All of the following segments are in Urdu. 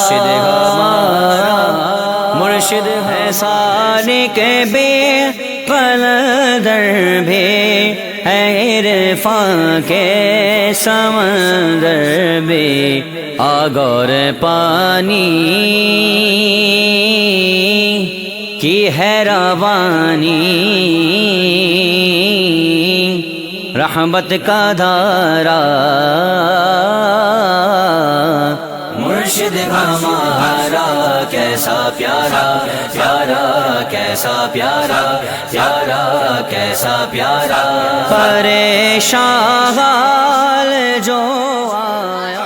مرشد ہمارا مرشد ہے سالک بے قلندر بھی ہے عرفان کے سمندر بھی آگ اور پانی کی ہے روانی رحمت کا دھارا مرشد ہمارا کیسا پیارا پیارا کیسا پیارا پیارا کیسا پیارا پریشان حال جو آیا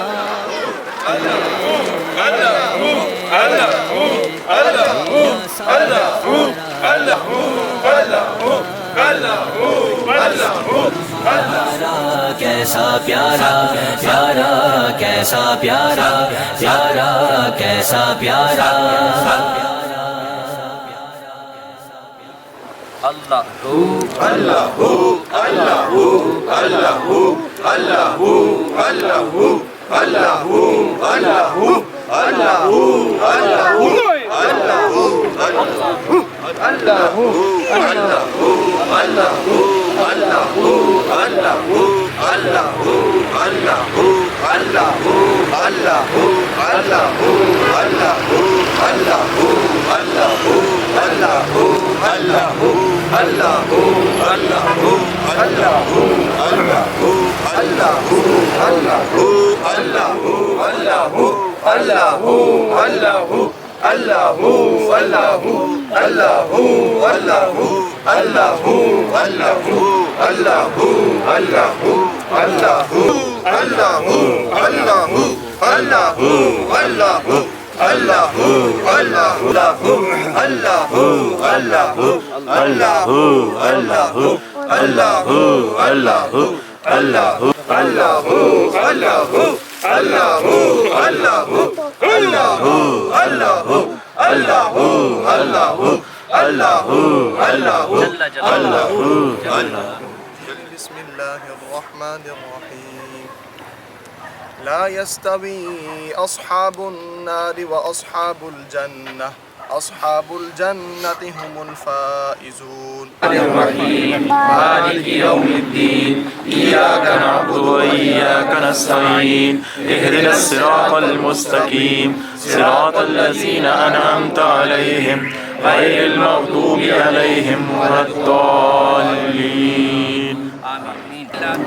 کیسا پیارا پیارا کیسا پیارا پیارا کیسا پیارا اللہ اللہ اللہ اللہ اللہ اللہ اللہ اللہ بسم الله الرحمن الرحيم لا يستوي أصحاب النار وأصحاب الجنة أصحاب الجنة هم الفائزون الرحيم مالك يوم الدين إياك نعبد وإياك نستعين اهدنا الصراط المستقيم صراط الذين أنعمت عليهم غير المغضوب عليهم ولا الضالين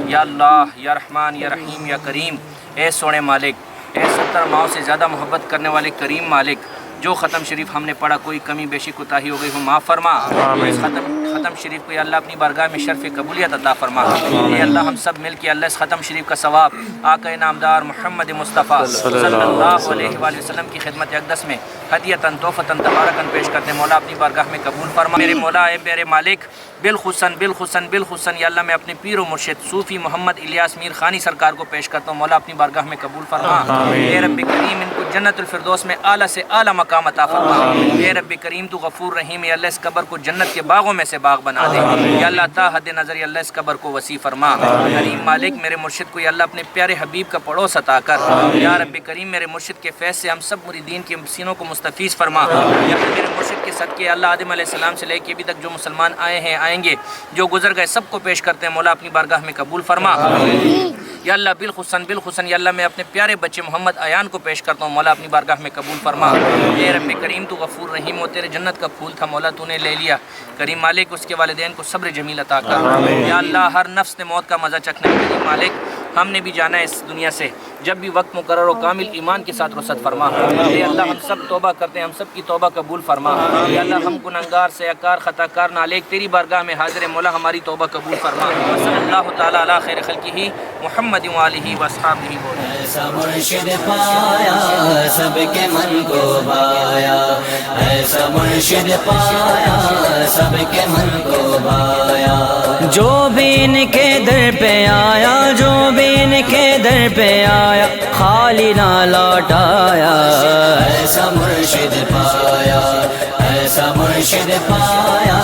یا اللہ یا رحمان یا رحیم یا کریم، اے سونے مالک، اے 70 ماؤں سے زیادہ محبت کرنے والے کریم مالک، جو ختم شریف ہم نے پڑھا کوئی کمی بیشی کوتاہی ہو گئی ہو معاف فرما۔ اس ختم شریف کو یا اللہ اپنی بارگاہ میں شرف قبولیت عطا فرما۔ اے اللہ ہم سب مل کے اللہ اس ختم شریف کا ثواب آقا نامدار محمد مصطفیٰ صلی اللہ علیہ وآلہ وسلم کی خدمت اقدس میں ہدیتاً تحفتاً تبارکاً پیش کرتے ہیں۔ مولا اپنی بارگاہ میں قبول فرما۔ میرے مولا اے میرے مالک، بالخصوصاً یا اللہ میں اپنے پیر و مرشد صوفی محمد الیاس میر خانی سرکار کو پیش کرتا ہوں۔ مولا اپنی بارگاہ میں قبول فرما۔ اے رب کریم ان کو جنت الفردوس میں اعلیٰ سے اعلیٰ مقام عطا فرما۔ اے رب کریم تو غفور رحیم، یا اللہ اس قبر کو جنت کے باغوں میں سے باغ بنا دے۔ یا اللہ تا حد نظر یا اللہ اس قبر کو وسیع فرما۔ کریم مالک میرے مرشد کو یا اللہ اپنے پیارے حبیب کا پڑوس عطا کر۔ یا رب کریم میرے مرشد کے فیض سے ہم سب مریدین کے سینوں کو مستفیض فرما۔ یا اللہ میرے مرشد کے صدقے اللہ آدم علیہ السلام سے لے کے ابھی تک جو مسلمان آئے ہیں آئیں گے، جو گزر گئے، سب کو پیش کرتے ہیں۔ مولا اپنی بارگاہ میں قبول فرما۔ یا اللہ بالخصوصاً یا اللہ میں اپنے پیارے بچے محمد ایان کو پیش کرتا ہوں۔ مولا اپنی بارگاہ میں قبول فرما۔ اے رب کریم تو غفور رحیم ہو، تیرے جنت کا پھول تھا مولا تو نے لے لیا۔ کریم مالک اس کے والدین کو صبر جمیل عطا کر۔ یا اللہ ہر نفس نے موت کا مزہ چکھنا ہے۔ کریم مالک ہم نے بھی جانا ہے اس دنیا سے، جب بھی وقت مقرر ہو کامل ایمان کے ساتھ رخصت فرما۔ اے اللہ ہم سب توبہ کرتے ہیں، ہم سب کی توبہ قبول فرما۔ یا اللہ ہم گنہگار سیاکار خطا کار نالیک تیری بارگاہ میں حاضر مولا، ہماری توبہ قبول فرما۔ صلی اللہ تعالیٰ علی خیر خلقہ محمد وآلہ واصحابہ۔ ایسا مرشد پایا سب کے من کو بھایا، ایسا مرشد پایا سب کے من کو بھایا، جو بھی ان کے در پہ آیا، جو بھی ان کے در پہ آیا، خالی نہ لوٹایا۔ ایسا مرشد پایا، ایسا مرشد پایا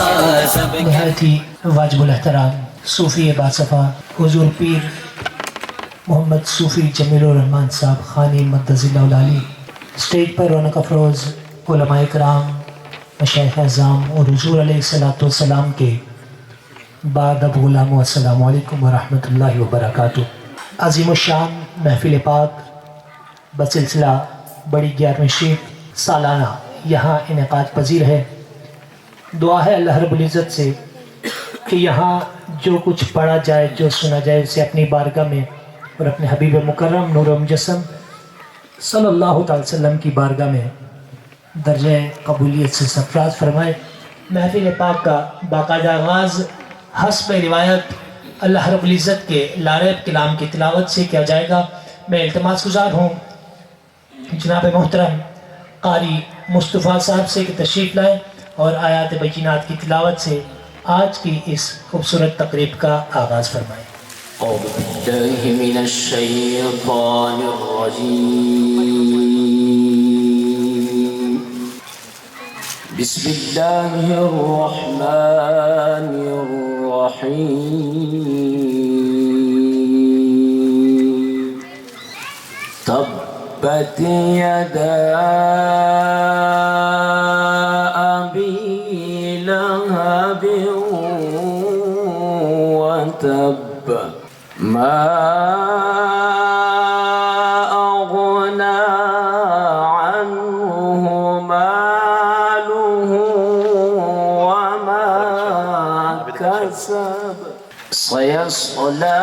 سب کے بہت ہی واجب الاحترام صوفی باصفا حضور پیر محمد صوفی جمیل الرحمن صاحب خانی مدظ اللہ العالی اسٹیج پر رونق افروز علماء کرام، مشائخ اعظام اور حضور علیہ الصلوۃ والسلام کے بعد اب غلام السلام علیکم ورحمۃ اللہ وبرکاتہ۔ عظیم الشان محفل پاک بسلسلہ بڑی 11ویں شریف سالانہ یہاں انعقاد پذیر ہے۔ دعا ہے اللہ رب العزت سے کہ یہاں جو کچھ پڑھا جائے، جو سنا جائے، اسے اپنی بارگاہ میں اور اپنے حبیب مکرم نور و مجسم صلی اللہ تعالی وسلم کی بارگاہ میں درجہ قبولیت سے سرفراز فرمائے۔ محفل پاک کا باقاعدہ آغاز حسب روایت اللہ رب العزت کے لاریب کلام کی تلاوت سے کیا جائے گا۔ میں التماس گزار ہوں جناب محترم قاری مصطفیٰ صاحب سے کہ تشریف لائیں اور آیات بینات کی تلاوت سے آج کی اس خوبصورت تقریب کا آغاز فرمائیں۔ أعوذ بالله من الشيطان الرجيم بسم الله الرحمن الرحيم تبت يدا أبي لهب وتب ما أغنى عنه ماله وما كسب سيصلى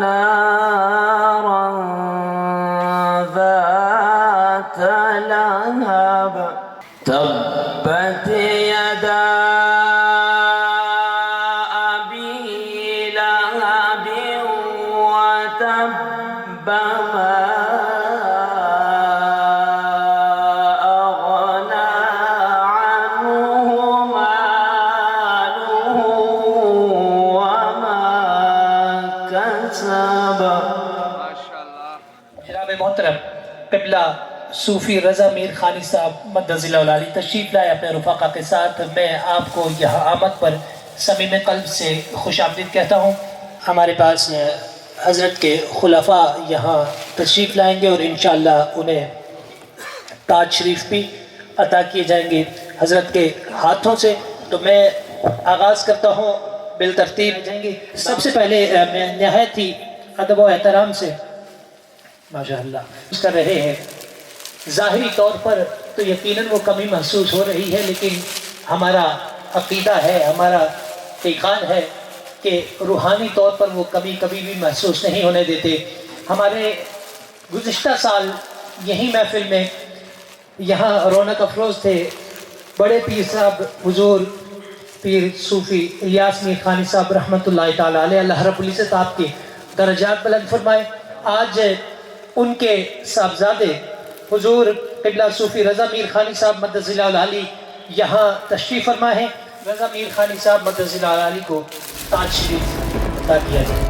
نارا ذات لهب تبت يدا وتب ما أغنى عنه ماله وما كسب۔ جناب محترم قبلہ صوفی رضا میر خانی صاحب مدظ اللہ العالی تشریف لائے اپنے رفقا کے ساتھ۔ میں آپ کو یہاں آمد پر صمیم قلب سے خوش آمدید کہتا ہوں۔ ہمارے پاس حضرت کے خلفاء یہاں تشریف لائیں گے اور انشاءاللہ انہیں تاج شریف بھی عطا کیے جائیں گے حضرت کے ہاتھوں سے۔ تو میں آغاز کرتا ہوں بالترتیب جائیں گے۔ سب سے پہلے میں نہایت ہی ادب و احترام سے ماشاءاللہ کر رہے ہیں۔ ظاہری طور پر تو یقیناً وہ کمی محسوس ہو رہی ہے، لیکن ہمارا عقیدہ ہے، ہمارا ایقان ہے کہ روحانی طور پر وہ کمی کبھی بھی محسوس نہیں ہونے دیتے۔ ہمارے گزشتہ سال یہی محفل میں یہاں رونق افروز تھے بڑے پیر صاحب حضور پیر صوفی الیاس میر خانی صاحب رحمۃ اللہ تعالی علیہ، اللہ رب العزت آپ کے درجات بلند فرمائے۔ آج ان کے صاحبزادے حضور قبلہ صوفی رضا میر خانی صاحب مدظ اللہ العالی یہاں تشریف فرما ہے۔ رضا میر خانی صاحب مدظ اللہ العالی کو تاج شریف عطا کیا جائے۔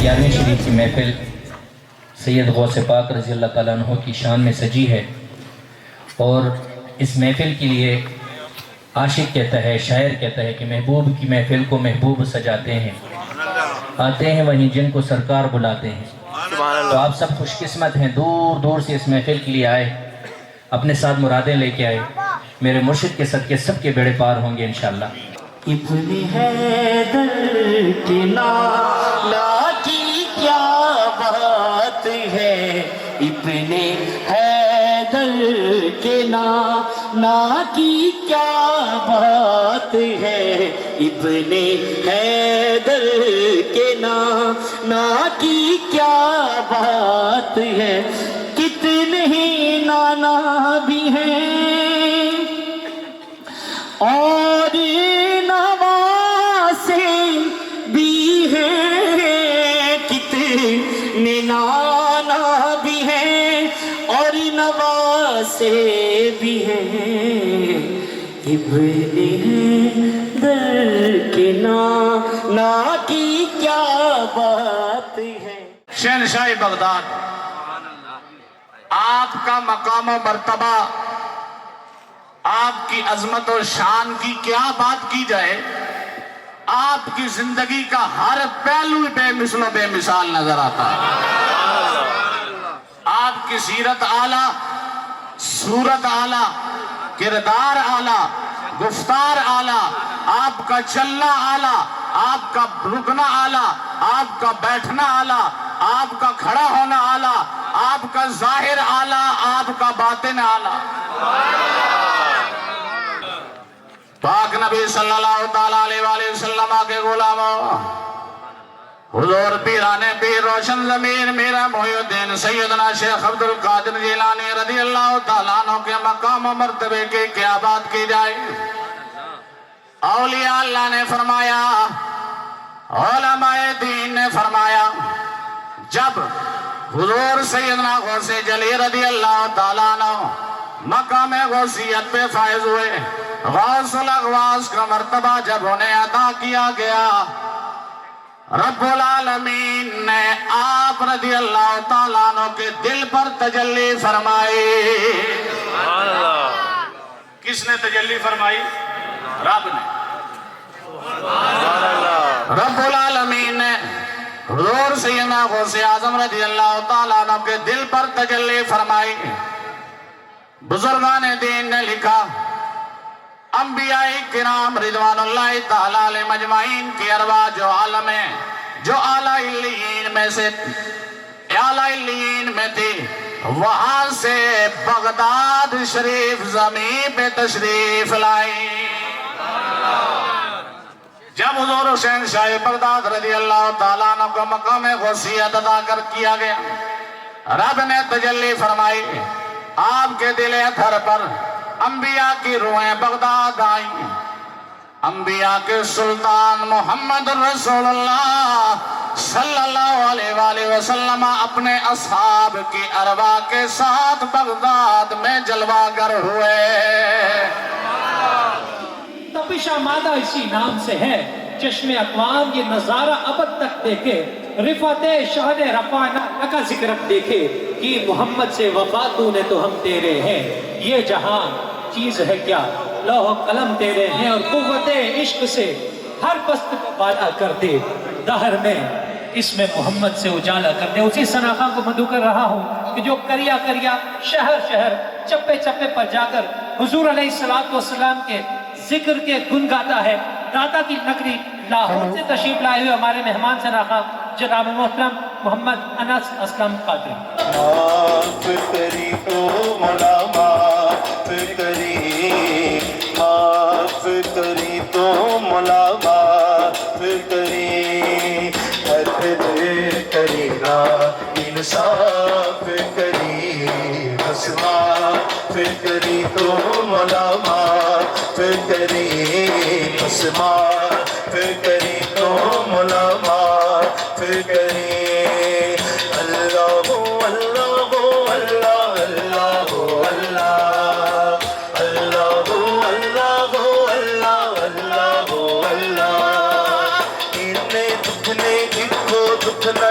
11ویں شریف کی محفل سید غوث پاک رضی اللہ تعالیٰ عنہ کی شان میں سجی ہے، اور اس محفل کے لیے عاشق کہتا ہے، شاعر کہتا ہے کہ محبوب کی محفل کو محبوب سجاتے ہیں، آتے ہیں وہیں جن کو سرکار بلاتے ہیں۔ تو آپ سب خوش قسمت ہیں، دور دور سے اس محفل کے لیے آئے، اپنے ساتھ مرادیں لے کے آئے۔ میرے مرشد کے صدقے سب کے بیڑے پار ہوں گے انشاءاللہ۔ ابن حیدر کے نانا کی کیا بات ہے، ابن حیدر کے نانا کی کیا بات ہے، ابن حیدر کے نانا کی کیا بات ہے، کتنے ہی نانا بھی ہیں اور نواسے بھی ہیں، کتنے نانا بھی ہیں اور نواسے بھی ہیں، ابن حیدر کے نانا کی کیا بات ہے۔ شہنشاہ بغداد، آپ کا مقام و مرتبہ، آپ کی عظمت و شان کی کیا بات کی جائے، آپ کی زندگی کا ہر پہلو بے مثل و بے مثال نظر آتا ہے۔ آپ کی سیرت اعلیٰ، صورت اعلیٰ، کردار اعلیٰ، گفتار اعلیٰ، آپ کا چلنا اعلیٰ، آپ کا رکنا اعلیٰ، آپ کا بیٹھنا اعلیٰ، آپ کا کھڑا ہونا اعلیٰ، آپ کا ظاہر اعلیٰ، آپ کا باطن اعلیٰ۔ پاک نبی صلی اللہ تعالیٰ علیہ وآلہ وسلم کے غلاموں، حضور پیرانے پیر روشن ضمیر میرا محی الدین سیدنا شیخ عبد القادر جیلانی رضی اللہ تعالیٰ عنہ کے مقام و مرتبے کی کیا بات کی جائے۔ اولیاء اللہ نے فرمایا، علماء دین نے فرمایا، جب حضور سیدنا غوث جلی رضی اللہ تعالیٰ عنہ مقام غوثیت پہ فائز ہوئے، غوث الاغواث کا مرتبہ جب انہیں عطا کیا گیا، رب العالمین نے آپ رضی اللہ تعالیٰ عنہ کے دل پر تجلی فرمائی۔ کس نے تجلی فرمائی؟ رب نے۔ رب العالمین نے حضور سیدنا غوث اعظم رضی اللہ تعالیٰ عنہ کے دل پر تجلی فرمائی۔ بزرگان دین نے لکھا، انبیاء کرام رضوان اللہ تعالیٰ علیہ مجمعین کی ارواح جو عالم ہے، جو اعلیٰ علیین میں سے اعلیٰ علیین میں تھی، وہاں سے بغداد شریف زمین پہ تشریف لائی۔ جب حضور حسین شاہ بغداد رضی اللہ تعالیٰ عنہ کو مقام غوثیت عطا کر کیا گیا، رب نے تجلی فرمائی، آپ کے دل اطہر پر انبیاء کی روحیں بغداد آئیں۔ انبیاء کے سلطان محمد رسول اللہ صلی اللہ علیہ وآلہ وسلم اپنے اصحاب کی ارواح کے ساتھ بغداد میں جلوہ گر ہوئے۔ تپش آمادہ اسی نام سے ہے، چشم اقوام یہ نظارہ ابد تک دیکھے، رفعت شہد رفعنا لکا ذکرت دیکھے، کہ محمد سے وفا تو نے تو ہم تیرے ہیں، یہ جہاں چیز ہے کیا، لوح و قلم تیرے ہیں، اور قوت عشق سے ہر پست کو بالا کر دے، دہر میں اس میں محمد سے اجالا کر دے۔ اسی ثناخواں کو مدعو کر رہا ہوں کہ جو کریا کریا شہر شہر چپے چپے پر جا کر حضور علیہ السلام کے ذکر کے گن گاتا ہے، داتا کی نگری لاہور سے تشریف لائے ہوئے ہمارے مہمان ثناخواں جناب محترم محمد انس اسلم قادری۔ معاف کری تو مولا معاف کری، معاف کری تو مولا معاف کری، حد کری نا انصاف کری، بس معاف کری تو مولا معاف کری، بس معاف کری تو مولا معاف کری۔ اللہ اللہ اللہ اللہ اللہ اللہ اللہ اللہ اللہ اللہ، انہیں دکھ نے ایک دکھ نہ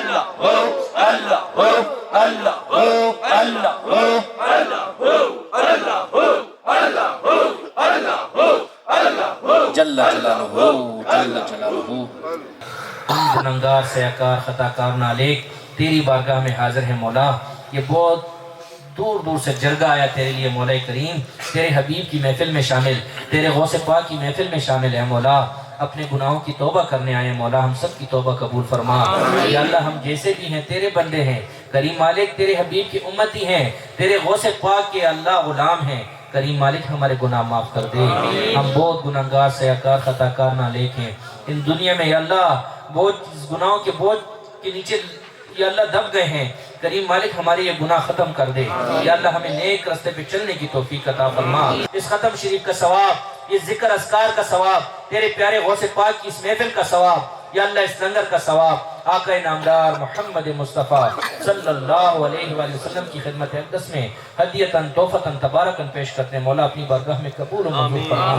Allah جل جلالہ۔ ہم گنہگار سیاکار خطا کار نالیک تیری بارگاہ میں حاضر ہیں مولا، یہ بہت دور دور سے جرگہ آیا تیرے لیے مولا کریم، تیرے حبیب کی محفل میں شامل، تیرے غوث پاک کی محفل میں شامل ہے مولا، اپنے گناہوں کی توبہ کرنے آئے مولا، ہم سب کی توبہ قبول فرما۔ یا اللہ ہم جیسے بھی ہیں تیرے بندے ہیں، کریم مالک تیرے حبیب کی امتی ہیں، تیرے غوث پاک کے اللہ غلام ہیں، کریم مالک ہمارے گناہ معاف کر دے۔ ہم بہت گناہگار سیاکار خطا کار نالیک ہیں، ان دنیا میں یا اللہ بہت گناہوں کے بوجھ کے نیچے یا اللہ دب گئے ہیں، کریم مالک ہمارے یہ گناہ ختم کر دے، یا اللہ ہمیں نیک راستے پہ چلنے کی توفیق عطا فرما۔ اس ختم شریف کا ثواب، یہ ذکر اذکار کا ثواب، تیرے پیارے غوث پاک کی اس محفل کا ثواب، یا اللہ اس لنگر کا ثواب آقا نامدار محمد مصطفیٰ صلی اللہ علیہ وآلہ وسلم کی خدمت اقدس میں ہدیتاً توفتاً تبارکاً پیش کرتے ہیں مولا، اپنی بارگاہ میں قبول و منظور فرما۔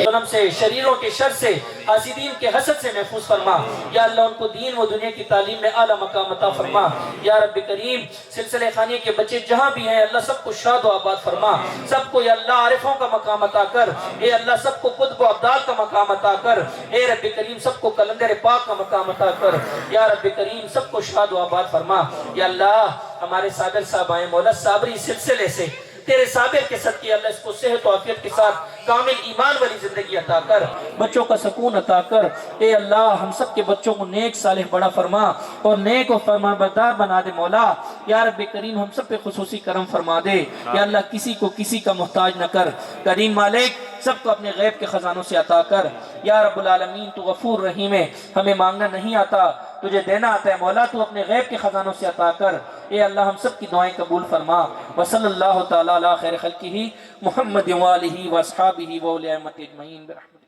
ظلم سے، شریروں کے شر سے، حاسدین کے حسد سے محفوظ فرما، یا اللہ ان کو دین و دنیا کی تعلیم میں اعلیٰ مقام عطا فرما۔ یا رب کریم سلسلہ خانی کے بچے جہاں بھی ہیں اللہ سب کو شاد و آباد فرما، سب کو یا اللہ عارفوں کا مقام عطا کر، اے اللہ سب کو قطب و ابدال کا مقام عطا کر، اے رب کریم سب کو کلندر پاک کا مقام عطا کر، یا رب کریم سب کو شاد و آباد فرما۔ یا اللہ ہمارے صابر صاحب آئے مولا، صابری سلسلے سے تیرے صابر کے صدقے اللہ اس کو صحت و عافیت کے ساتھ کامل ایمان والی زندگی عطا کر، بچوں کا سکون عطا کر، اے اللہ ہم سب کے بچوں کو نیک صالح بڑا فرما اور نیک و فرمانبردار بنا دے مولا۔ یا رب کریم ہم سب پہ خصوصی کرم فرما دے، یا اللہ کسی کو کسی کا محتاج نہ کر، کریم مالک سب کو اپنے غیب کے خزانوں سے عطا کر۔ یا رب العالمین تو غفور رحیم ہے، ہمیں مانگنا نہیں آتا تجھے دینا آتا ہے مولا، تو اپنے غیب کے خزانوں سے عطا کر، اے اللہ ہم سب کی دعائیں قبول فرما۔ وصلی اللہ تعالی علی خیر خلقہ محمد وآلہ واصحابہ واولیاء امت اجمعین برحمتہ۔